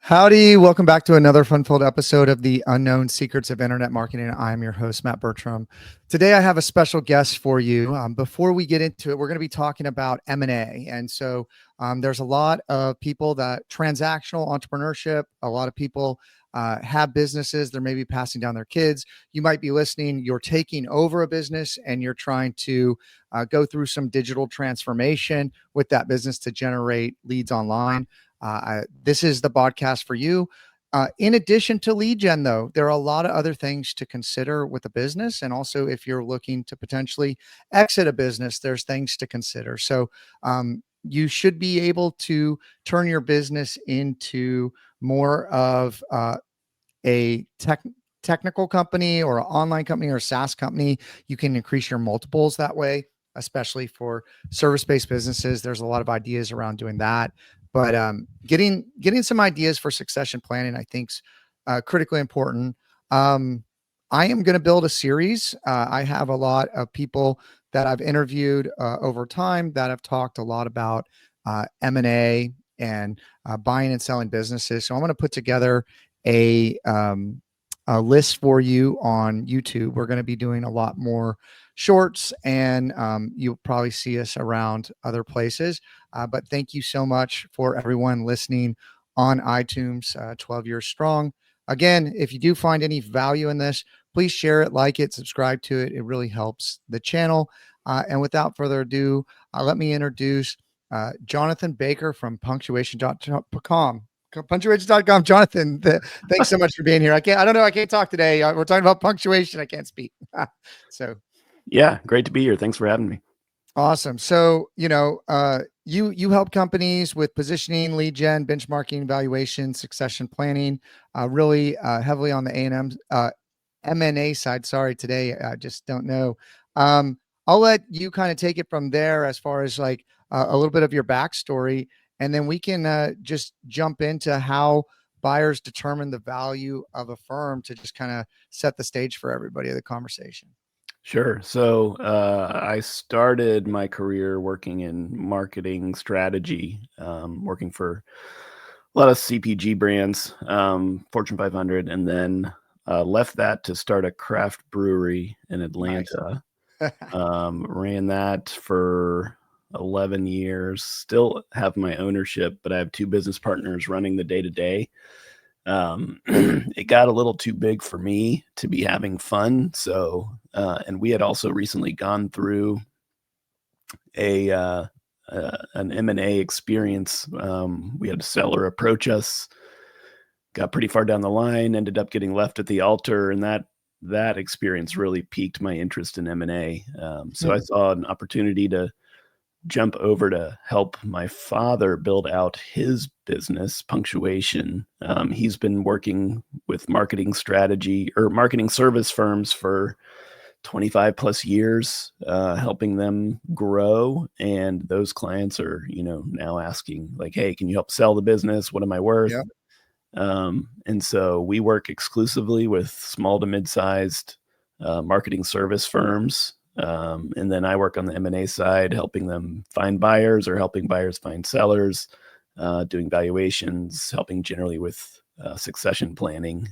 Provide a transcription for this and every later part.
Howdy, welcome back to another fun-filled episode of the Unknown Secrets of Internet Marketing. I'm your host, Matt Bertram. Today, I have a special guest for you. Before we get into it, we're going to be talking about M&A. And so there's a lot of people that transactional entrepreneurship, a lot of people have businesses. They're maybe passing down their kids. You might be listening. You're taking over a business and you're trying to go through some digital transformation with that business to generate leads online. This is the podcast for you. In addition to lead gen, though, there are a lot of other things to consider with a business. And also, if you're looking to potentially exit a business, there's things to consider. So you should be able to turn your business into more of a technical company or an online company or a SaaS company. You can increase your multiples that way, especially for service-based businesses. There's a lot of ideas around doing that. But getting some ideas for succession planning, I think, is critically important. I am going to build a series. I have a lot of people that I've interviewed over time that have talked a lot about M&A and buying and selling businesses. So I'm going to put together a list for you on YouTube. We're going to be doing a lot more shorts, and you'll probably see us around other places. But thank you so much for everyone listening on iTunes, 12 years strong. Again, if you do find any value in this, please share it, like it, subscribe to it. It really helps the channel. And without further ado, let me introduce Jonathan Baker from punctuation.com. Punctuation.com. Jonathan, thanks so much for being here. I can't talk today. We're talking about punctuation. I can't speak. So yeah, great to be here. Thanks for having me. Awesome. So, you help companies with positioning, lead gen, benchmarking, valuation, succession planning, really heavily on the A&M, M&A side. Sorry, today I just don't know. I'll let you kind of take it from there as far as like a little bit of your backstory, and then we can just jump into how buyers determine the value of a firm to just kind of set the stage for everybody of the conversation. Sure. So I started my career working in marketing strategy, working for a lot of CPG brands, Fortune 500, and then left that to start a craft brewery in Atlanta. Nice. Ran that for 11 years, still have my ownership, but I have two business partners running the day-to-day. It got a little too big for me to be having fun. So, and we had also recently gone through an M&A experience. We had a seller approach us, got pretty far down the line, ended up getting left at the altar, and that experience really piqued my interest in M&A. So I saw an opportunity to jump over to help my father build out his business, Punctuation. He's been working with marketing strategy or marketing service firms for 25 plus years, helping them grow. And those clients are, now asking like, hey, can you help sell the business? What am I worth? Yep. And so we work exclusively with small to mid-sized marketing service firms. And then I work on the M&A side, helping them find buyers or helping buyers find sellers, doing valuations, helping generally with succession planning,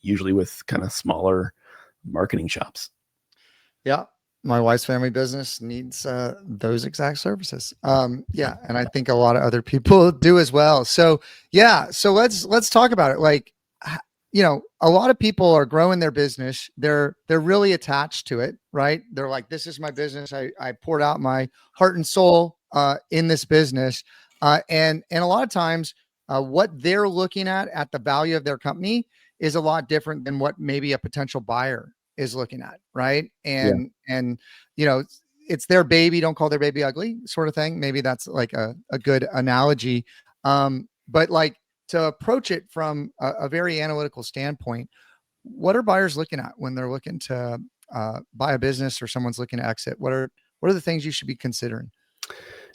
usually with kind of smaller marketing shops. Yeah. My wife's family business needs those exact services. Yeah. And I think a lot of other people do as well. So yeah. So let's talk about it. Like, a lot of people are growing their business. They're really attached to it, right? They're like, this is my business. I poured out my heart and soul in this business. And a lot of times what they're looking at the value of their company is a lot different than what maybe a potential buyer is looking at. Right. And it's their baby. Don't call their baby ugly sort of thing. Maybe that's like a good analogy. But like, to approach it from a very analytical standpoint, what are buyers looking at when they're looking to buy a business or someone's looking to exit? What are the things you should be considering?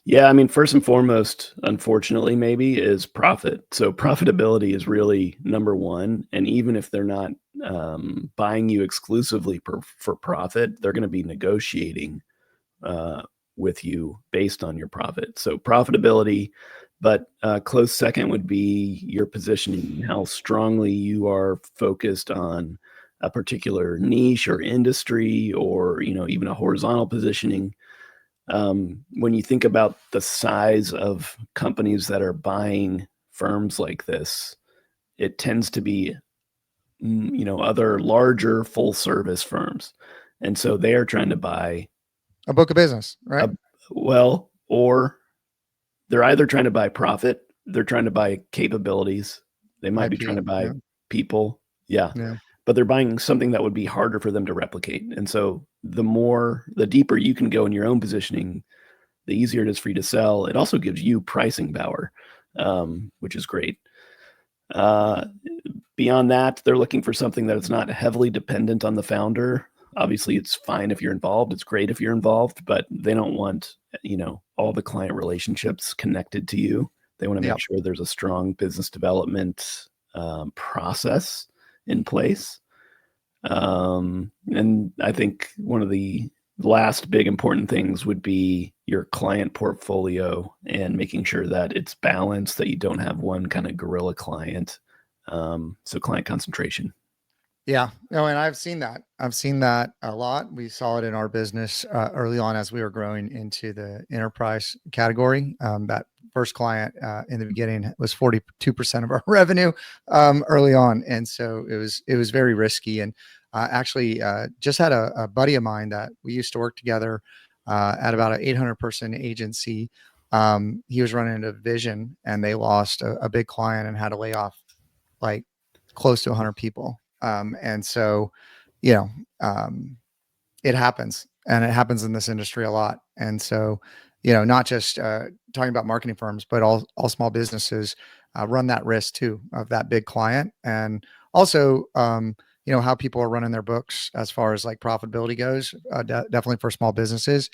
Yeah, I mean, first and foremost, unfortunately, maybe is profit. So profitability is really number one. And even if they're not buying you exclusively for profit, they're going to be negotiating with you based on your profit. So profitability, But close second would be your positioning, how strongly you are focused on a particular niche or industry, or even a horizontal positioning. When you think about the size of companies that are buying firms like this, it tends to be other larger full service firms, and so they are trying to buy A book of business, right? or they're either trying to buy profit, they're trying to buy capabilities, they might be trying IP. to buy Yeah. people. Yeah. Yeah. But they're buying something that would be harder for them to replicate. And so the deeper you can go in your own positioning, the easier it is for you to sell. It also gives you pricing power, which is great. Uh, Beyond that, they're looking for something that is not heavily dependent on the founder. Obviously, it's fine if you're involved. It's great if you're involved, but they don't want, all the client relationships connected to you. They want to Yeah. make sure there's a strong business development process in place. And I think one of the last big important things would be your client portfolio and making sure that it's balanced, that you don't have one kind of guerrilla client. So client concentration. Yeah. No, and I've seen that. I've seen that a lot. We saw it in our business early on as we were growing into the enterprise category. That first client in the beginning was 42% of our revenue early on, and so it was very risky. And actually, just had a buddy of mine that we used to work together at about an 800-person agency. He was running a division, and they lost a big client and had to lay off like close to 100 people. And so, you know, um, it happens, and it happens in this industry a lot. And so, not just talking about marketing firms, but all small businesses run that risk too of that big client. And also, how people are running their books as far as like profitability goes, definitely for small businesses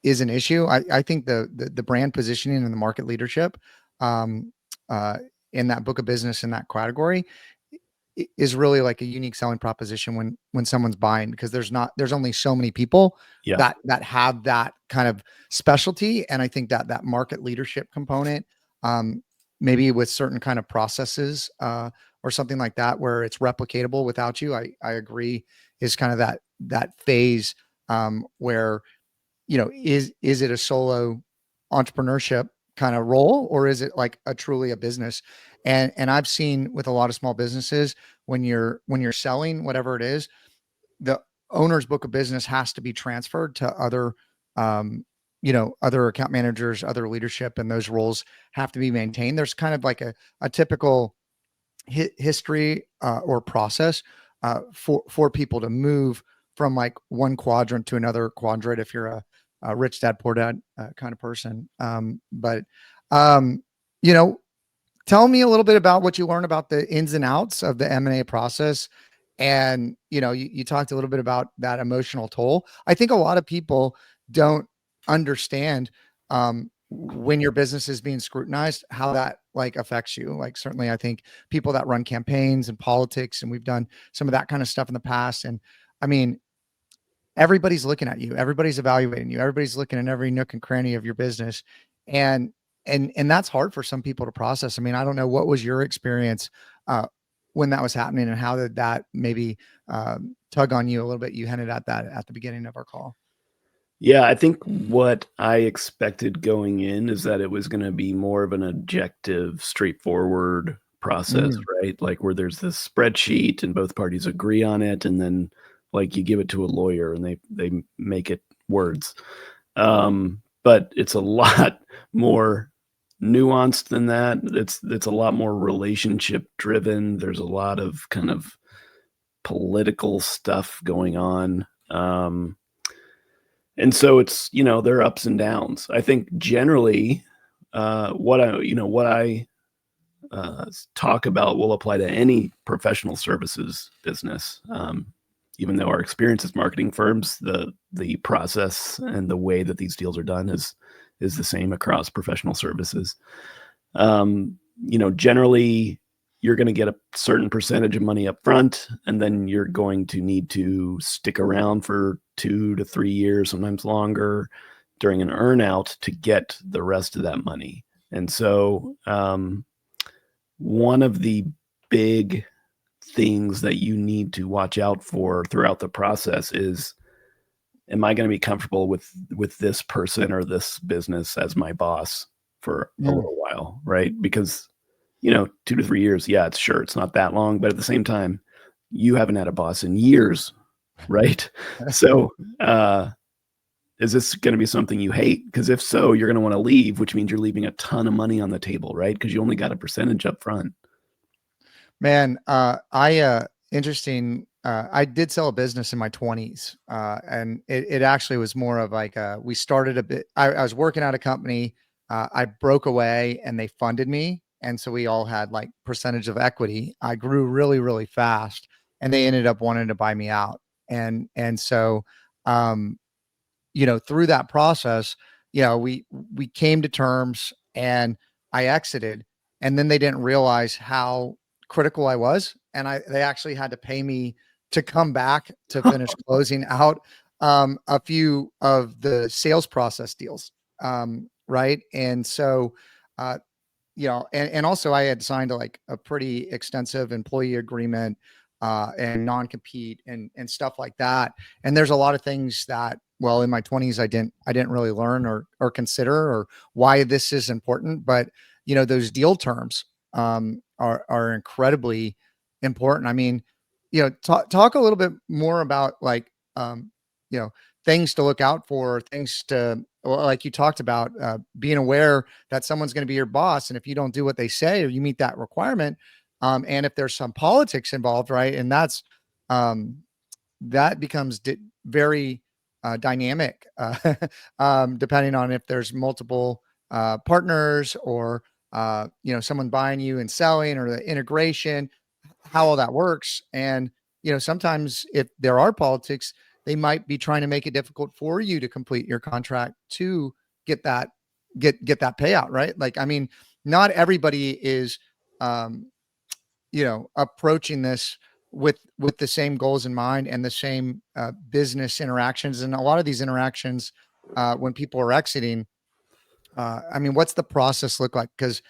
is an issue. I think the brand positioning and the market leadership um, uh, in that book of business in that category is really like a unique selling proposition when someone's buying, because there's only so many people Yeah. that have that kind of specialty. And I think that market leadership component, um, maybe with certain kind of processes or something like that, where it's replicatable without you, I agree, is kind of that phase where is it a solo entrepreneurship kind of role, or is it like a truly a business? And I've seen with a lot of small businesses, when you're selling whatever it is, the owner's book of business has to be transferred to other other account managers, other leadership, and those roles have to be maintained. There's kind of like a typical history or process for people to move from like one quadrant to another quadrant if you're a rich dad poor dad kind of person. But um, you know, tell me a little bit about what you learned about the ins and outs of the M&A process. And you talked a little bit about that emotional toll. I think a lot of people don't understand when your business is being scrutinized, how that like affects you. Like certainly I think people that run campaigns and politics, and we've done some of that kind of stuff in the past. And I mean, everybody's looking at you, everybody's evaluating you, everybody's looking in every nook and cranny of your business. And that's hard for some people to process. I mean, I don't know, what was your experience when that was happening, and how did that maybe tug on you a little bit? You hinted at that at the beginning of our call. Yeah, I think what I expected going in is that it was going to be more of an objective, straightforward process, Mm, right? Like where there's this spreadsheet and both parties agree on it, and then like you give it to a lawyer and they make it words. But it's a lot more nuanced than that. It's a lot more relationship driven. There's a lot of kind of political stuff going on. And so it's, there are ups and downs. I think generally, what I talk about will apply to any professional services business. Even though our experience as marketing firms, the process and the way that these deals are done is the same across professional services. Generally, you're going to get a certain percentage of money up front, and then you're going to need to stick around for 2 to 3 years, sometimes longer, during an earnout to get the rest of that money. And so one of the big things that you need to watch out for throughout the process is, am I going to be comfortable with this person or this business as my boss for a little while, right? Because 2 to 3 years, yeah, it's not that long, but at the same time, you haven't had a boss in years, right? So is this going to be something you hate? Because if so, you're going to want to leave, which means you're leaving a ton of money on the table, right? Because you only got a percentage up front. Man, interesting. I did sell a business in my 20s. And it actually was more of like, we started a bit, I was working at a company. I broke away and they funded me. And so we all had like percentage of equity. I grew really, really fast and they ended up wanting to buy me out. And so, um, through that process, we came to terms and I exited, and then they didn't realize how critical I was. And they actually had to pay me to come back to finish closing out a few of the sales process deals. Right. And so, uh, and also I had signed like a pretty extensive employee agreement and non-compete and stuff like that. And there's a lot of things that, well, in my 20s, I didn't really learn or consider or why this is important. But those deal terms are incredibly important. I mean, talk a little bit more about like you know things to look out for, things to, well, like you talked about, being aware that someone's going to be your boss. And if you don't do what they say or you meet that requirement, and if there's some politics involved, right? And um, that becomes very dynamic, depending on if there's multiple partners or, someone buying you and selling or the integration, how all that works. And, sometimes if there are politics, they might be trying to make it difficult for you to complete your contract to get that get that payout, right? Like, I mean, not everybody is um approaching this with the same goals in mind and the same business interactions. And a lot of these interactions, when people are exiting, I mean, what's the process look like? Because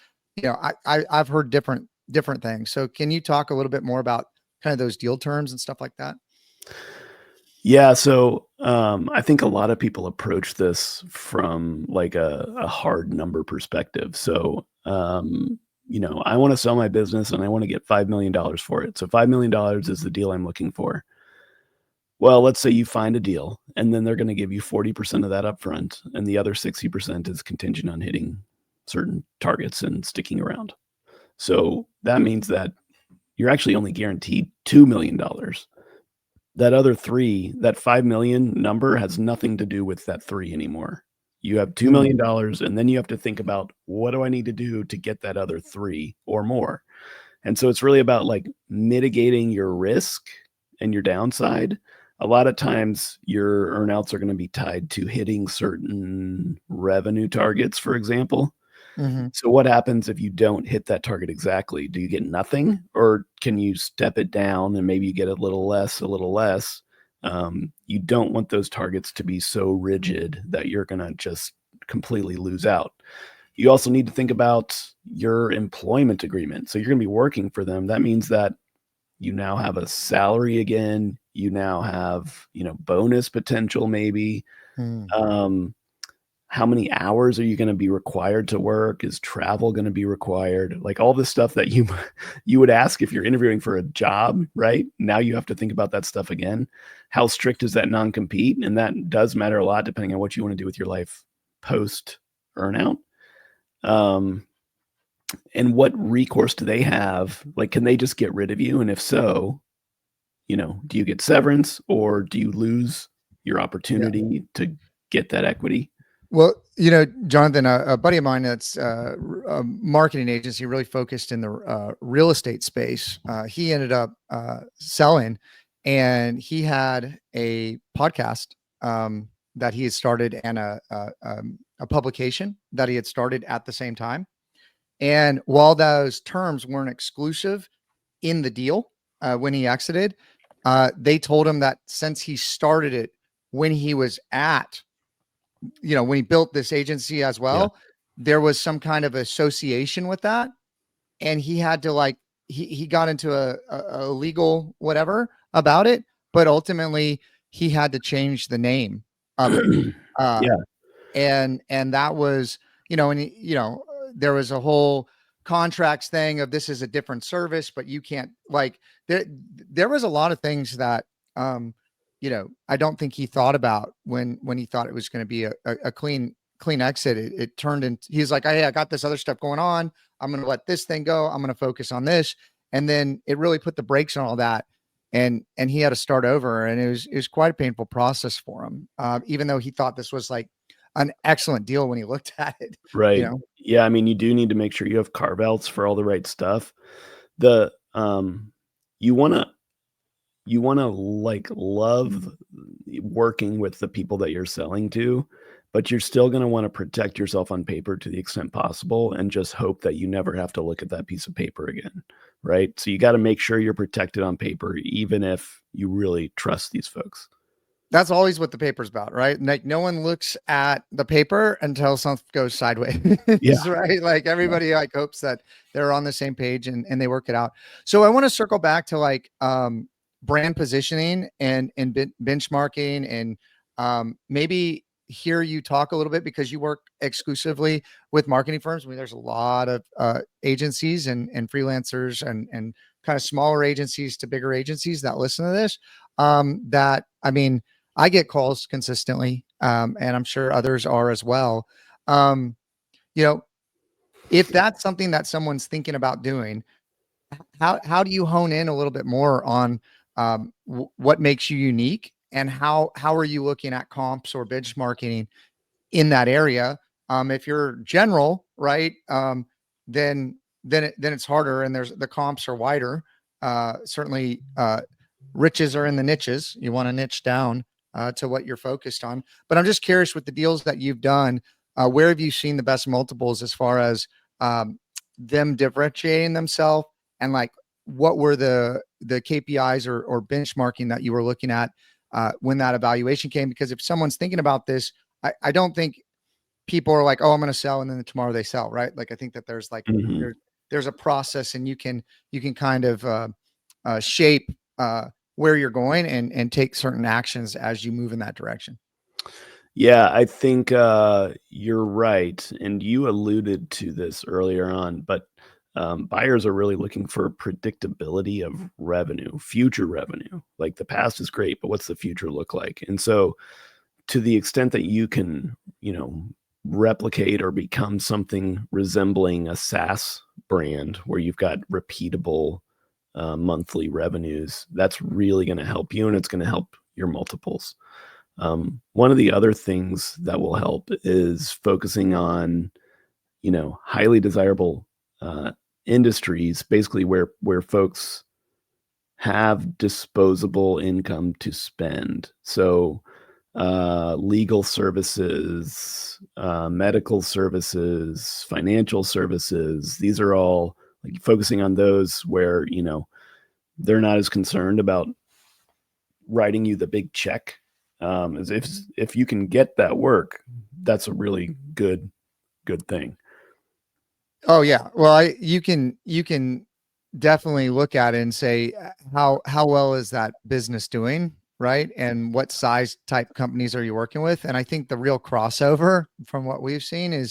I've heard different things. So can you talk a little bit more about kind of those deal terms and stuff like that? Yeah, so I think a lot of people approach this from like a hard number perspective. So I want to sell my business and I want to get $5 million for it. So $5 million is the deal I'm looking for. Well, let's say you find a deal and then they're going to give you 40% of that upfront, and the other 60% is contingent on hitting certain targets and sticking around. So that means that you're actually only guaranteed $2 million. That other three, that 5 million number has nothing to do with that three anymore. You have $2 Mm, million, and then you have to think about, what do I need to do to get that other three or more? And so it's really about like mitigating your risk and your downside. A lot of times your earnouts are going to be tied to hitting certain revenue targets, for example. mhm. So what happens if you don't hit that target exactly? Do you get nothing, or can you step it down and maybe you get a little less, a little less? You don't want those targets to be so rigid that you're going to just completely lose out. You also need to think about your employment agreement. So you're going to be working for them. That means that you now have a salary again. You now have, bonus potential maybe. Mm. Um, how many hours are you going to be required to work? Is travel going to be required? Like all this stuff that you you would ask if you're interviewing for a job, right? Now you have to think about that stuff again. How strict is that non-compete? And that does matter a lot depending on what you want to do with your life post earnout. Um, and what recourse do they have? Like, can they just get rid of you? And if so, do you get severance or do you lose your Yeah. opportunity to get that equity? Well, Jonathan, a buddy of mine that's a marketing agency really focused in the real estate space. He ended up selling, and he had a podcast that he had started and a publication that he had started at the same time. And while those terms weren't exclusive in the deal, when he exited, they told him that since he started it when he was when he built this agency as Yeah. well, there was some kind of association with that, and he had to like he got into a legal whatever about it, but ultimately he had to change the name of it. Uh, Yeah, and that was, and there was a whole contracts thing of this is a different service, but you can't like there was a lot of things that I don't think he thought about when he thought it was going to be a clean exit. It turned into, he's like, hey, I got this other stuff going on. I'm going to let this thing go. I'm going to focus on this. And then it really put the brakes on all that. And he had to start over, and it was quite a painful process for him. Even though he thought this was like an excellent deal when he looked at it, you right. know? Yeah, I mean, you do need to make sure you have carve outs for all the right stuff. The you wanna like love working with the people that you're selling to, but you're still gonna wanna protect yourself on paper to the extent possible and just hope that you never have to look at that piece of paper again, right? So you gotta make sure you're protected on paper, even if you really trust these folks. That's always what the paper's about, right? Like no one looks at the paper until something goes sideways, Yeah. right? Like Yeah. everybody like hopes that they're on the same page and they work it out. So I want to circle back to like brand positioning and benchmarking and maybe hear you talk a little bit because you work exclusively with marketing firms. I mean, there's a lot of agencies and freelancers and kind of smaller agencies to bigger agencies that listen to this. That I mean, I get calls consistently, and I'm sure others are as well. Um, you know, if that's something that someone's thinking about doing, how do you hone in a little bit more on what makes you unique, and how are you looking at comps or benchmarking in that area? If you're general, right, then it's harder, and there's the comps are wider. Certainly, riches are in the niches. You want to niche down to what you're focused on. But I'm just curious with the deals that you've done, where have you seen the best multiples as far as um, them differentiating themselves, and like what were the KPIs or benchmarking that you were looking at when that evaluation came? Because if someone's thinking about this, I don't think people are like, oh, I'm going to sell, and then tomorrow they sell, right? Like I think that there's like Mhm. there's a process, and you can kind of shape where you're going and take certain actions as you move in that direction. Yeah, I think, you're right, and you alluded to this earlier on, but, buyers are really looking for predictability of revenue, future revenue. Like, the past is great, but what's the future look like? And so, to the extent that you can, replicate or become something resembling a SaaS brand where you've got repeatable, monthly revenues, that's really gonna help you, and it's gonna help your multiples. One of the other things that will help is focusing on, highly desirable industries, basically where folks have disposable income to spend. So, legal services, medical services, financial services. These are all like focusing on those where they're not as concerned about writing you the big check. As if you can get that work, that's a really good thing. Oh yeah. Well, you can definitely look at it and say how well is that business doing, right? And what size type companies are you working with? And I think the real crossover from what we've seen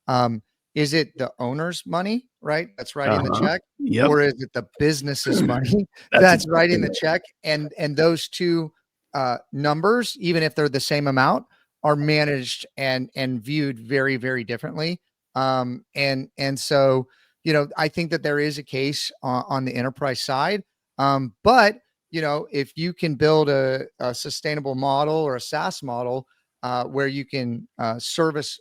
um is it the owner's money, right? That's writing the Uh-huh. check, Yep. or is it the business's money That's that's exactly writing the right. check? And those two numbers, even if they're the same amount, are managed and viewed very, very differently. And so, I think that there is a case on the enterprise side. But if you can build a sustainable model or a SaaS model where you can service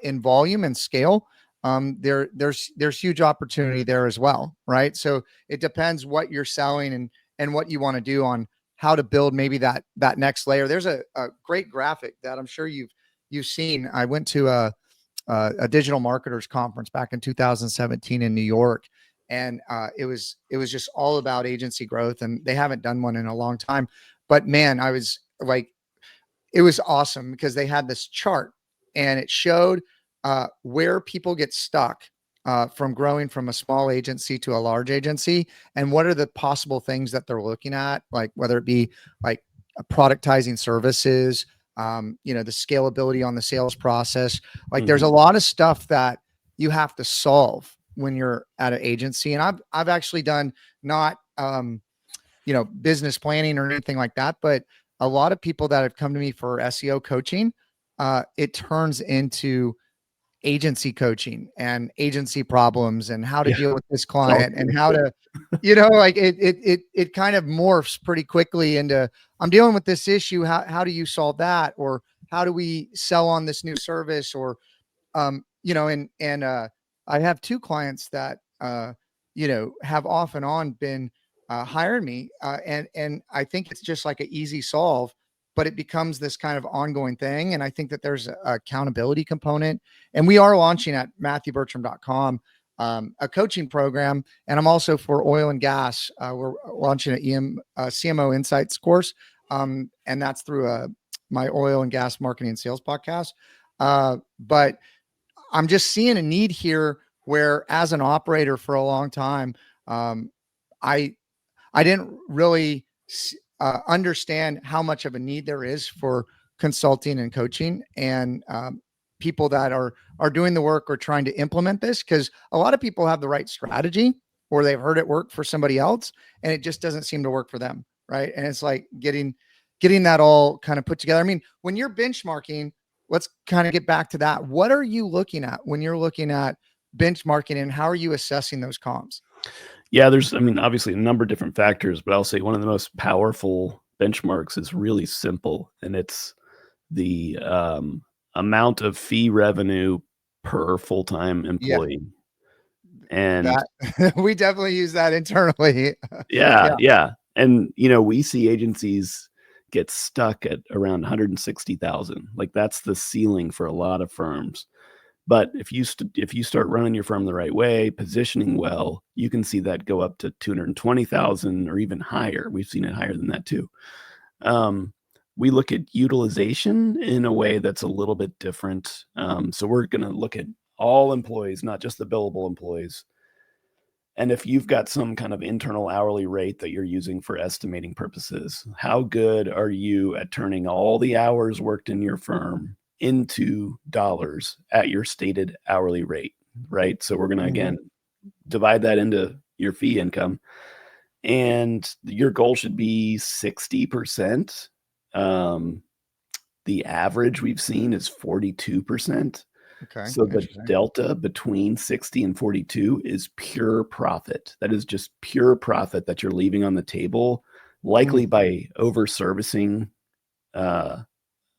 in volume and scale, there's huge opportunity there as well, right? So it depends what you're selling and what you want to do on how to build maybe that next layer. There's a great graphic that I'm sure you've seen. I went to a digital marketers conference back in 2017 in New York, and it was just all about agency growth, and they haven't done one in a long time. But man, I was like, it was awesome because they had this chart, and it showed where people get stuck from growing from a small agency to a large agency, and what are the possible things that they're looking at, like whether it be like productizing services, the scalability on the sales process. Like there's a lot of stuff that you have to solve when you're at an agency. And I've actually done not, business planning or anything like that, but a lot of people that have come to me for SEO coaching, it turns into agency coaching and agency problems and how to Yeah. deal with this client and how to, like it kind of morphs pretty quickly into, I'm dealing with this issue. How do you solve that? Or how do we sell on this new service? Or, I have two clients that, have off and on been, hiring me. And I think it's just like an easy solve, but it becomes this kind of ongoing thing. And I think that there's a accountability component, and we are launching at MatthewBertram.com, a coaching program. And I'm also for oil and gas. We're launching an CMO Insights course. And that's through my oil and gas marketing and sales podcast. But I'm just seeing a need here where, as an operator for a long time, I I didn't really understand how much of a need there is for consulting and coaching, and people that are doing the work or trying to implement this, because a lot of people have the right strategy or they've heard it work for somebody else and it just doesn't seem to work for them, right? And it's like getting that all kind of put together. I mean, when you're benchmarking, let's kind of get back to that. What are you looking at when you're looking at benchmarking, and how are you assessing those comps? Yeah, obviously a number of different factors, but I'll say one of the most powerful benchmarks is really simple, and it's the amount of fee revenue per full-time Yeah, employee. And that we definitely use that internally. yeah, Yeah. yeah. And we see agencies get stuck at around 160,000. Like that's the ceiling for a lot of firms. But if you start running your firm the right way, positioning well, you can see that go up to 220,000 or even higher. We've seen it higher than that too. We look at utilization in a way that's a little bit different. So we're going to look at all employees, not just the billable employees. And if you've got some kind of internal hourly rate that you're using for estimating purposes, how good are you at turning all the hours worked in your firm into dollars at your stated hourly rate, right? So we're going to, again, divide that into your fee income, and your goal should be 60%. The average we've seen is 42%. Okay. So the Interesting. delta between 60 and 42 is pure profit. That is just pure profit that you're leaving on the table, likely by over servicing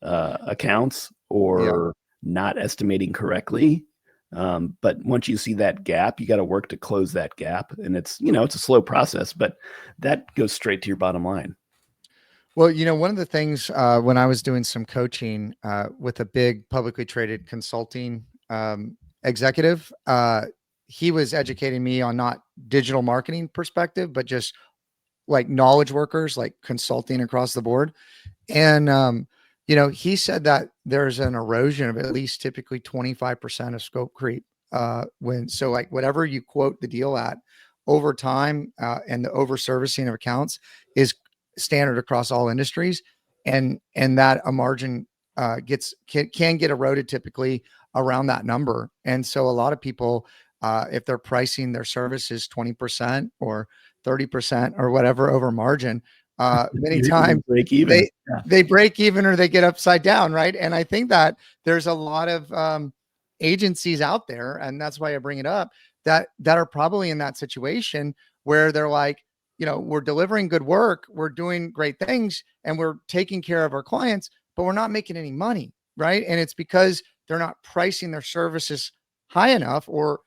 accounts Yeah. or not estimating correctly. But once you see that gap, you got to work to close that gap. And it's a slow process, but that goes straight to your bottom line. Well, one of the things when I was doing some coaching with a big publicly traded consulting executive, he was educating me on not digital marketing perspective, but just like knowledge workers, like consulting across the board. And, he said that there's an erosion of at least typically 25% of scope creep. So like whatever you quote the deal at over time, and the over servicing of accounts is standard across all industries. And that a margin can get eroded typically around that number. And so a lot of people, if they're pricing their services 20% or 30% or whatever over margin, many times break even. they break even or they get upside down, right? And I think that there's a lot of agencies out there, and that's why I bring it up, that are probably in that situation where they're like, we're delivering good work, we're doing great things, and we're taking care of our clients, but we're not making any money, right? And it's because they're not pricing their services high enough, or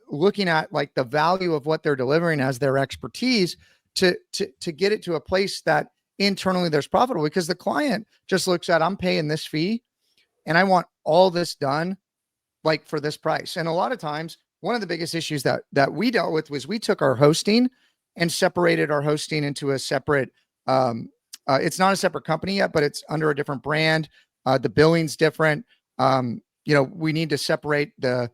looking at like the value of what they're delivering as their expertise to get it to a place that internally there's profitable, because the client just looks at, I'm paying this fee and I want all this done like for this price. And a lot of times one of the biggest issues that we dealt with was we took our hosting and separated our hosting into a separate, it's not a separate company yet, but it's under a different brand. The billing's different. we need to separate the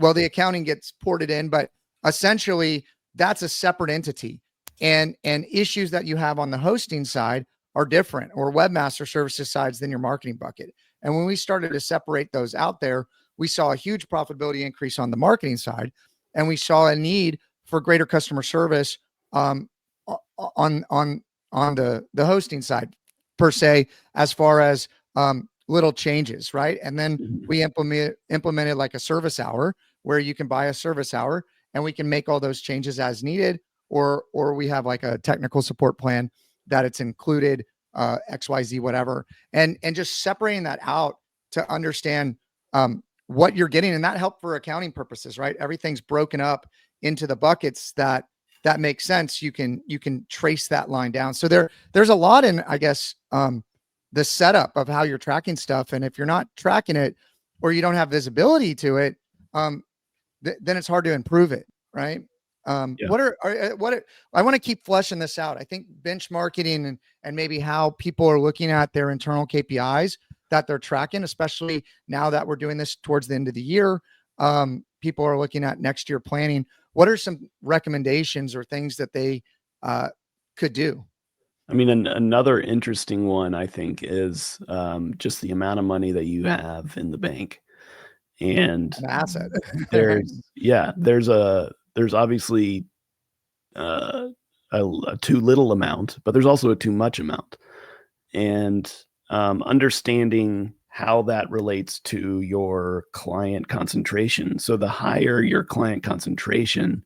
accounting gets ported in, but essentially that's a separate entity, and issues that you have on the hosting side are different, or webmaster services sides, than your marketing bucket. And when we started to separate those out there, we saw a huge profitability increase on the marketing side, and we saw a need for greater customer service um, on the hosting side, per se, as far as little changes, right? And then we implemented like a service hour, where you can buy a service hour and we can make all those changes as needed, or we have like a technical support plan that it's included, XYZ, whatever. And just separating that out to understand what you're getting. And that helped for accounting purposes, right? Everything's broken up into the buckets that makes sense. You can trace that line down. So there's a lot in, I guess, the setup of how you're tracking stuff. And if you're not tracking it, or you don't have visibility to it, then it's hard to improve it, right? Yeah. I want to keep fleshing this out. I think benchmarking and maybe how people are looking at their internal KPIs that they're tracking, especially now that we're doing this towards the end of the year. People are looking at next year planning. What are some recommendations or things that they could do? I mean, another interesting one, I think, is just the amount of money that you have in the bank. And An asset. there's obviously a too little amount, but there's also a too much amount. And understanding how that relates to your client concentration. So the higher your client concentration,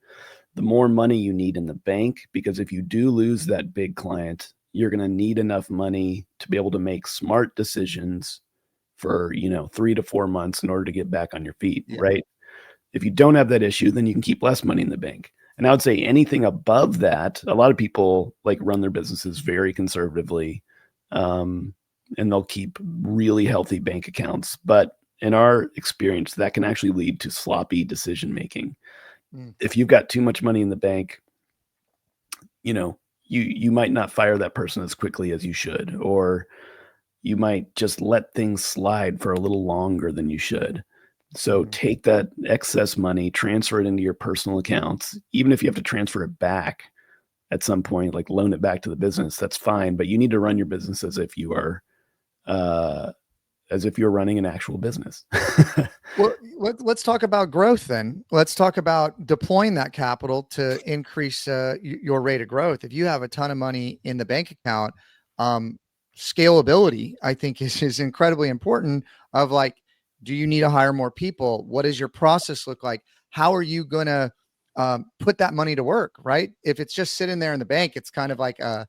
the more money you need in the bank, because if you do lose that big client, you're going to need enough money to be able to make smart decisions for 3 to 4 months in order to get back on your feet, right? If you don't have that issue, then you can keep less money in the bank. And I would say anything above that, a lot of people like run their businesses very conservatively, and they'll keep really healthy bank accounts. But in our experience, that can actually lead to sloppy decision making. If you've got too much money in the bank, you might not fire that person as quickly as you should, or you might just let things slide for a little longer than you should. So take that excess money, transfer it into your personal accounts. Even if you have to transfer it back at some point, like loan it back to the business, that's fine. But you need to run your business as if you are, running an actual business. Well, let's talk about growth then. Let's talk about deploying that capital to increase your rate of growth. If you have a ton of money in the bank account, scalability, I think, is incredibly important. Of like, do you need to hire more people? What does your process look like? How are you going to put that money to work, right? If it's just sitting there in the bank, it's kind of like a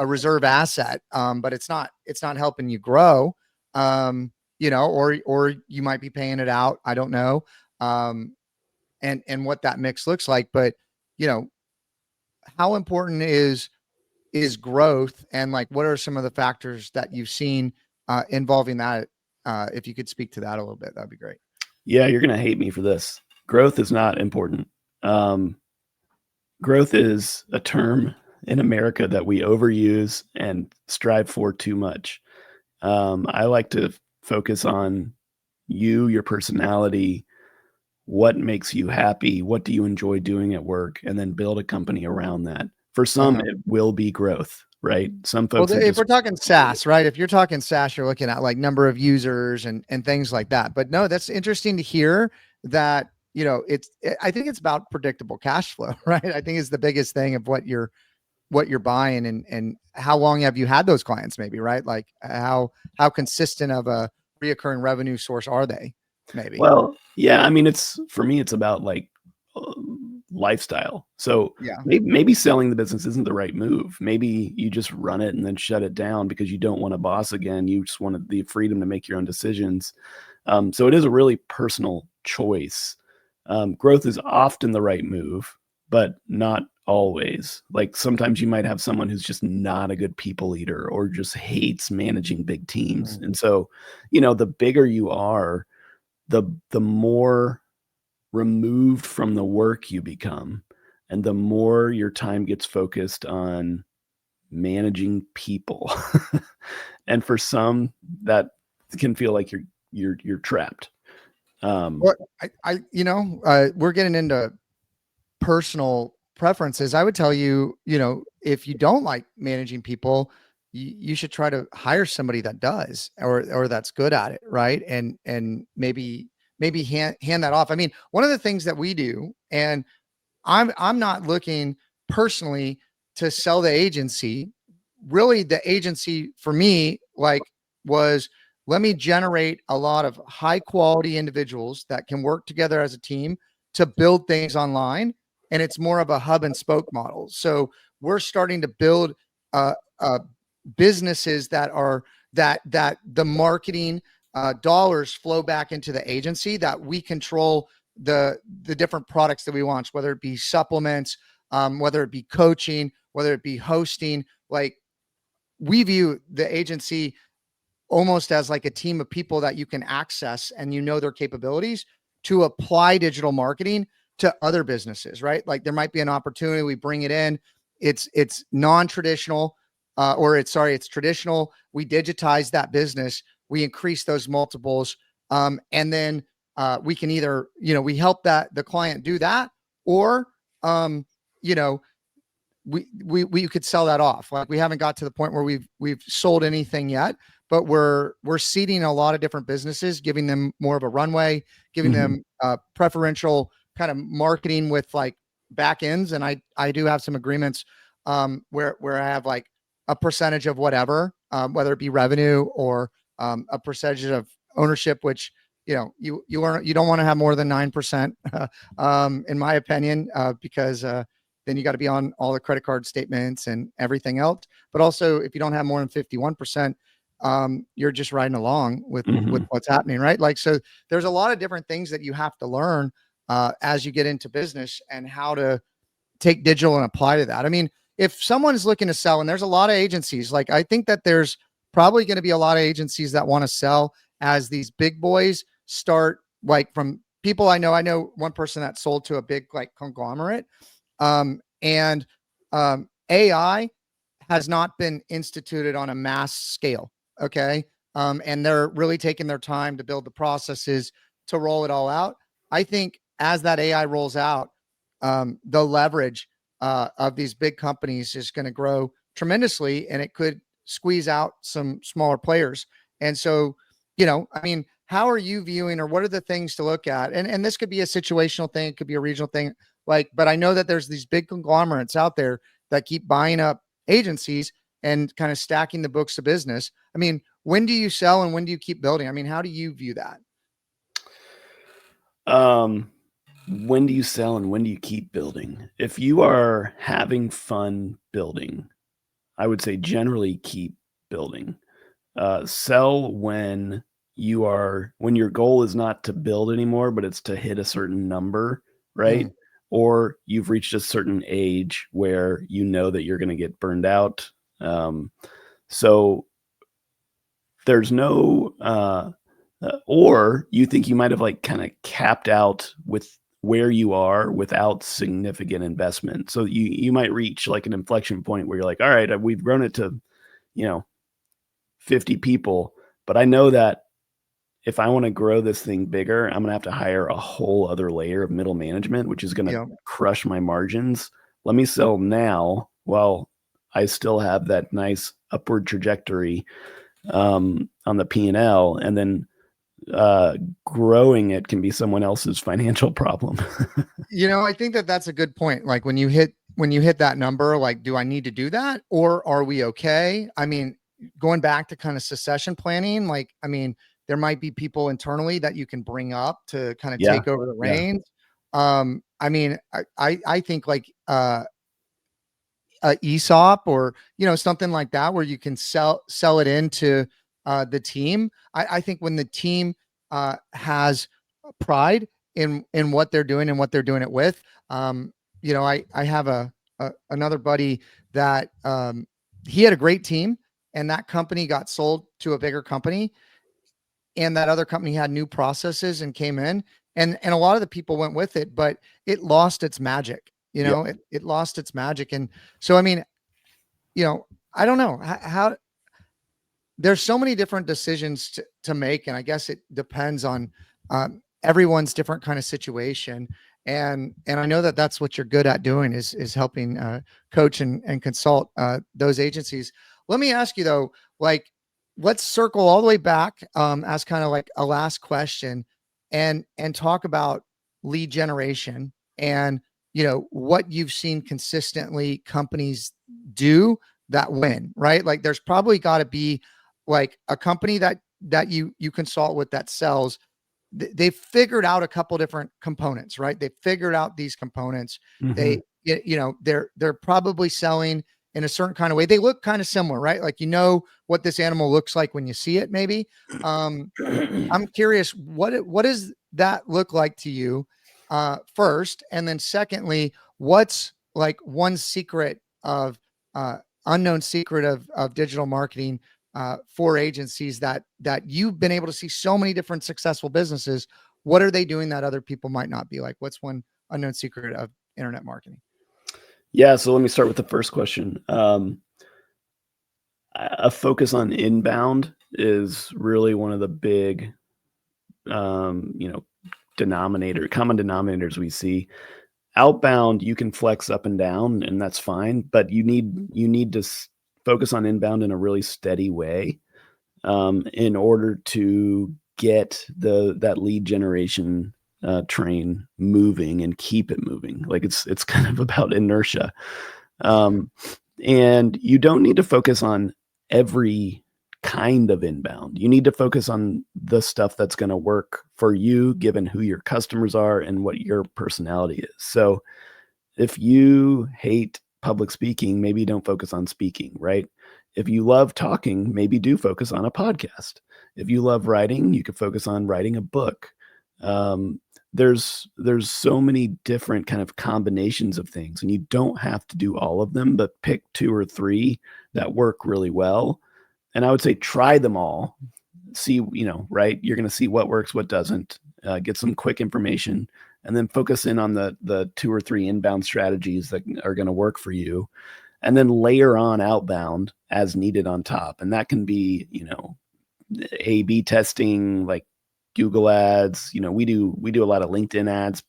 reserve asset, but it's not helping you grow. Or you might be paying it out. I don't know. And what that mix looks like, but how important is growth, and like, what are some of the factors that you've seen involving that? If you could speak to that a little bit, that'd be great. Yeah, you're going to hate me for this. Growth is not important. Growth is a term in America that we overuse and strive for too much. I like to focus on you, your personality, what makes you happy, what do you enjoy doing at work, and then build a company around that. For some, it will be growth, right? Some folks, if we're talking SaaS, right? If you're talking SaaS, you're looking at like number of users and things like that. But no, that's interesting to hear that, I think it's about predictable cash flow, right? I think it's the biggest thing of what you're buying, and how long have you had those clients, maybe, right? Like how consistent of a reoccurring revenue source are they, maybe? Well, yeah, I mean, for me, it's about like lifestyle. So maybe selling the business isn't the right move. Maybe you just run it and then shut it down because you don't want a boss again. You just want the freedom to make your own decisions. So it is a really personal choice. Growth is often the right move, but not always. Like sometimes you might have someone who's just not a good people leader or just hates managing big teams. And so, the bigger you are, the more removed from the work you become, and the more your time gets focused on managing people. And for some, that can feel like you're trapped. Well, we're getting into personal preferences. I would tell you, if you don't like managing people, you should try to hire somebody that does, or that's good at it, right? And maybe hand that off. I mean, one of the things that we do, and I'm not looking personally to sell the agency. Really, the agency for me, like, was, let me generate a lot of high quality individuals that can work together as a team to build things online. And it's more of a hub and spoke model. So we're starting to build uh, uh, businesses that are that the marketing dollars flow back into the agency, that we control the different products that we launch, whether it be supplements, whether it be coaching, whether it be hosting. Like, we view the agency almost as like a team of people that you can access, and their capabilities to apply digital marketing to other businesses, right? Like, there might be an opportunity, we bring it in, it's non-traditional, it's traditional, we digitize that business, we increase those multiples, and then we can either, we help the client do that, or you know we could sell that off. Like, we haven't got to the point where we've sold anything yet, but we're seeding a lot of different businesses, giving them more of a runway, giving Mhm. them preferential kind of marketing with like back ends. And I do have some agreements where I have like a percentage of whatever, whether it be revenue or a percentage of ownership, which you don't want to have more than 9%, in my opinion, because then you got to be on all the credit card statements and everything else. But also, if you don't have more than 51%, you're just riding along with Mhm. what's happening, right? Like, so there's a lot of different things that you have to learn as you get into business, and how to take digital and apply to that. I mean, if someone's looking to sell, and there's a lot of agencies, like, I think that there's probably going to be a lot of agencies that want to sell as these big boys start, like, from people I know one person that sold to a big like conglomerate, and AI has not been instituted on a mass scale. Okay. And they're really taking their time to build the processes to roll it all out. I think as that AI rolls out, the leverage of these big companies is going to grow tremendously, and it could squeeze out some smaller players. And so, I mean, how are you viewing, or what are the things to look at? And this could be a situational thing, it could be a regional thing. Like, but I know that there's these big conglomerates out there that keep buying up agencies and kind of stacking the books of business. I mean, when do you sell and when do you keep building? I mean, how do you view that? Um, when do you sell and when do you keep building? If you are having fun building, I would say generally keep building. Sell when your goal is not to build anymore, but it's to hit a certain number, right? Mm, Or you've reached a certain age where you know that you're going to get burned out. So there's no, or you think you might have like kind of capped out with where you are without significant investment. So you might reach like an inflection point where you're like, all right, we've grown it to, you know, 50 people, but I know that if I want to grow this thing bigger, I'm going to have to hire a whole other layer of middle management, which is going to yeah. crush my margins. Let me sell now while I still have that nice upward trajectory on the P&L, and then uh, growing it can be someone else's financial problem. I think that that's a good point. Like, when you hit that number, like, do I need to do that, or are we okay? I mean, going back to kind of succession planning, like, I mean, there might be people internally that you can bring up to kind of Yeah, take over the yeah, reins. I mean, I think like a ESOP, or something like that, where you can sell it into the team. I think when the team has pride in what they're doing and what they're doing it with. I have another buddy that he had a great team, and that company got sold to a bigger company, and that other company had new processes and came in, and a lot of the people went with it, but it lost its magic. yeah. It lost its magic. And so, I mean, I don't know how there's so many different decisions to make. And I guess it depends on everyone's different kind of situation. And I know that that's what you're good at doing is helping coach and consult those agencies. Let me ask you though, like, let's circle all the way back as kind of like a last question and talk about lead generation and, you know, what you've seen consistently companies do that win, right? Like there's probably got to be like a company that you consult with that sells. They've figured out a couple different components, right? They figured out these components. Mhm. They, you know, they're probably selling in a certain kind of way. They look kind of similar, right? Like, you know what this animal looks like when you see it, maybe. I'm curious, what does that look like to you, first, and then secondly, what's like one secret of uh, unknown secret of digital marketing for agencies that you've been able to see so many different successful businesses? What are they doing that other people might not be? Like, what's one unknown secret of internet marketing? Yeah, so let me start with the first question. A focus on inbound is really one of the big, you know, common denominators we see. Outbound, you can flex up and down, and that's fine, but you need to focus on inbound in a really steady way, in order to get that lead generation train moving and keep it moving. Like it's kind of about inertia. Um, and you don't need to focus on every kind of inbound. You need to focus on the stuff that's going to work for you, given who your customers are and what your personality is. So if you hate public speaking, maybe don't focus on speaking, right? If you love talking, maybe do focus on a podcast. If you love writing, you could focus on writing a book. Um, there's so many different kind of combinations of things, and you don't have to do all of them, but pick two or three that work really well. And I would say try them all. See, right? You're going to see what works, what doesn't. Get some quick information, and then focus in on the two or three inbound strategies that are going to work for you, and then layer on outbound as needed on top. And that can be, A/B testing, like Google ads. We do a lot of LinkedIn ads.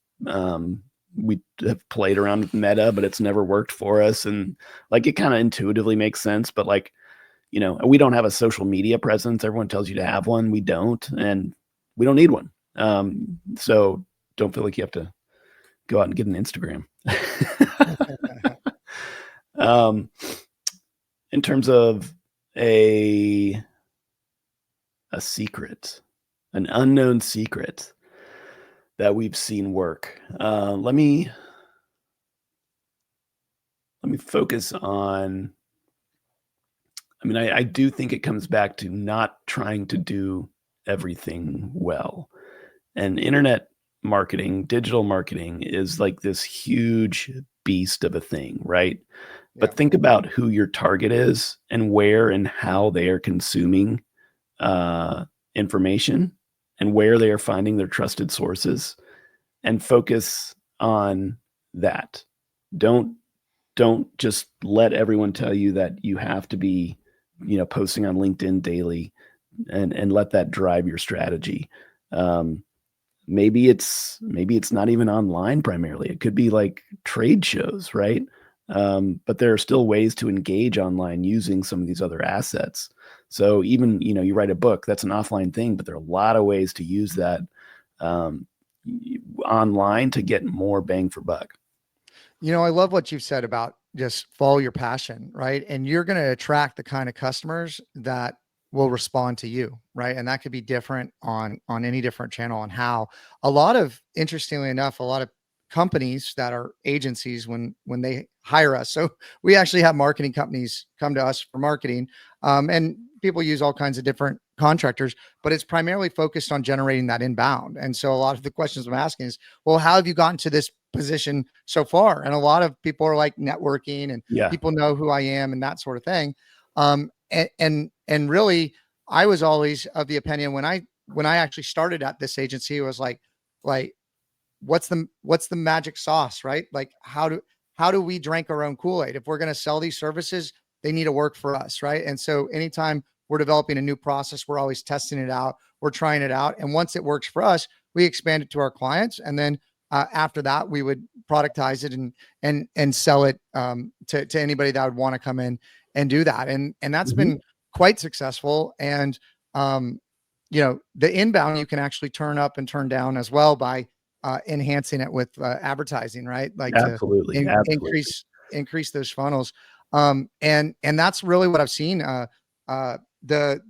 We have played around with Meta, but it's never worked for us. And like it kind of intuitively makes sense, but like, we don't have a social media presence. Everyone tells you to have one. We don't, and we don't need one. So don't feel like you have to go out and get an Instagram. um, in terms of a secret, an unknown secret that we've seen work. Let me focus on. I mean, I do think it comes back to not trying to do everything well. And internet marketing, digital marketing is like this huge beast of a thing, right? Yeah. But think about who your target is and where and how they are consuming information and where they are finding their trusted sources, and focus on that. Don't just let everyone tell you that you have to be, posting on LinkedIn daily, and let that drive your strategy. Maybe it's not even online primarily. It could be like trade shows, right? But there are still ways to engage online using some of these other assets. So even, you write a book, that's an offline thing, but there are a lot of ways to use that um, online to get more bang for buck. I love what you've said about just follow your passion, right? And you're going to attract the kind of customers that will respond to you, right? And that could be different on any different channel. And how a lot of, interestingly enough, a lot of companies that are agencies when they hire us. So we actually have marketing companies come to us for marketing, and people use all kinds of different contractors, but it's primarily focused on generating that inbound. And so a lot of the questions I'm asking is, well, how have you gotten to this position so far? And a lot of people are like networking and Yeah. people know who I am and that sort of thing. And really, I was always of the opinion when I actually started at this agency, it was like what's the magic sauce, right? Like how do we drink our own Kool-Aid? If we're going to sell these services, they need to work for us, right? And so anytime we're developing a new process. We're always testing it out. We're trying it out. And once it works for us, we expand it to our clients. And then after that, we would productize it and sell it to anybody that would want to come in and do that. And that's been quite successful. And the inbound you can actually turn up and turn down as well by enhancing it with advertising, right? Like absolutely, absolutely. increase those funnels. And that's really what I've seen. The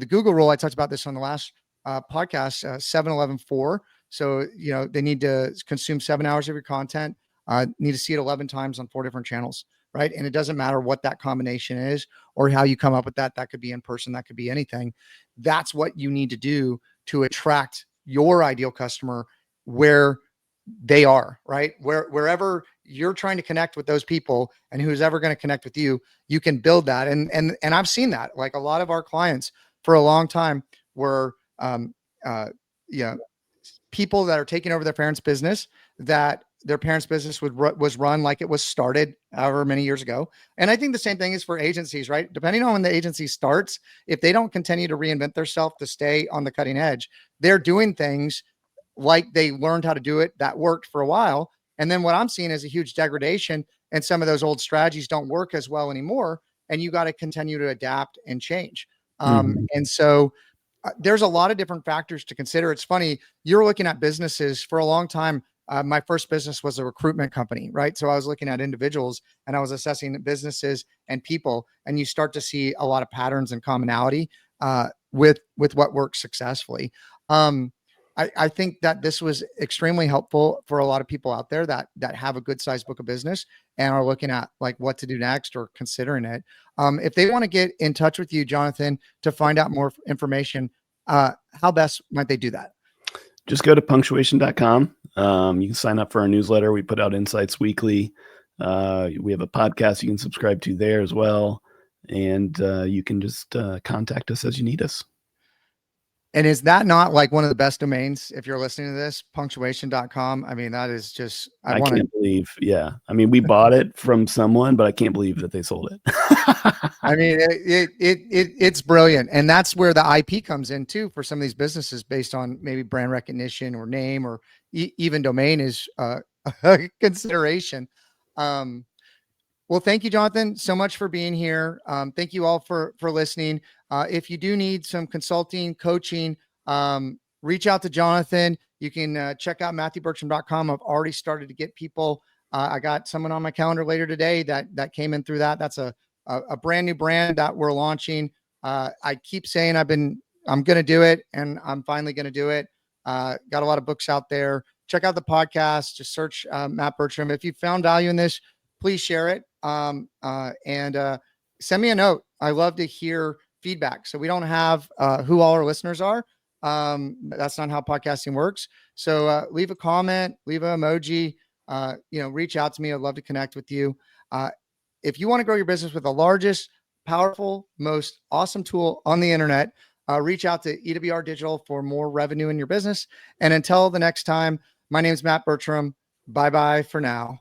Google rule, I talked about this on the last podcast, 7-11-4. So, they need to consume 7 hours of your content, need to see it 11 times on 4 different channels, right? And it doesn't matter what that combination is or how you come up with that. That could be in person, that could be anything. That's what you need to do to attract your ideal customer where they are, right? Wherever you're trying to connect with those people and who's ever going to connect with you, you can build that. And I've seen that. Like a lot of our clients for a long time were, people that are taking over their parents' business, that their parents' business was run like it was started however many years ago. And I think the same thing is for agencies, right? Depending on when the agency starts, if they don't continue to reinvent themselves to stay on the cutting edge, they're doing things like they learned how to do it that worked for a while. And then what I'm seeing is a huge degradation, and some of those old strategies don't work as well anymore. And you got to continue to adapt and change. And so there's a lot of different factors to consider. It's funny, you're looking at businesses for a long time. My first business was a recruitment company, right? So I was looking at individuals and I was assessing businesses and people, and you start to see a lot of patterns and commonality with what works successfully. I think that this was extremely helpful for a lot of people out there that have a good sized book of business and are looking at like what to do next or considering it. If they want to get in touch with you, Jonathan, to find out more information, how best might they do that? Just go to punctuation.com. You can sign up for our newsletter. We put out insights weekly. We have a podcast you can subscribe to there as well. And you can just contact us as you need us. And is that not like one of the best domains if you're listening to this, punctuation.com? I mean, that is just, I can't believe, yeah. I mean, we bought it from someone, but I can't believe that they sold it. I mean, it's brilliant. And that's where the IP comes in too for some of these businesses based on maybe brand recognition or name or even domain is a consideration. Well, thank you, Jonathan, so much for being here. Thank you all for listening. If you do need some consulting, coaching, reach out to Jonathan. You can check out MatthewBertram.com. I've already started to get people. I got someone on my calendar later today that came in through that. That's a brand new brand that we're launching. I keep saying I'm going to do it, and I'm finally going to do it. Got a lot of books out there. Check out the podcast. Just search Matt Bertram. If you found value in this, please share it. And send me a note. I love to hear feedback. So we don't have who all our listeners are. That's not how podcasting works. So leave a comment, leave an emoji, reach out to me. I'd love to connect with you. If you want to grow your business with the largest, powerful, most awesome tool on the internet, reach out to EWR Digital for more revenue in your business. And until the next time, my name is Matt Bertram. Bye-bye for now.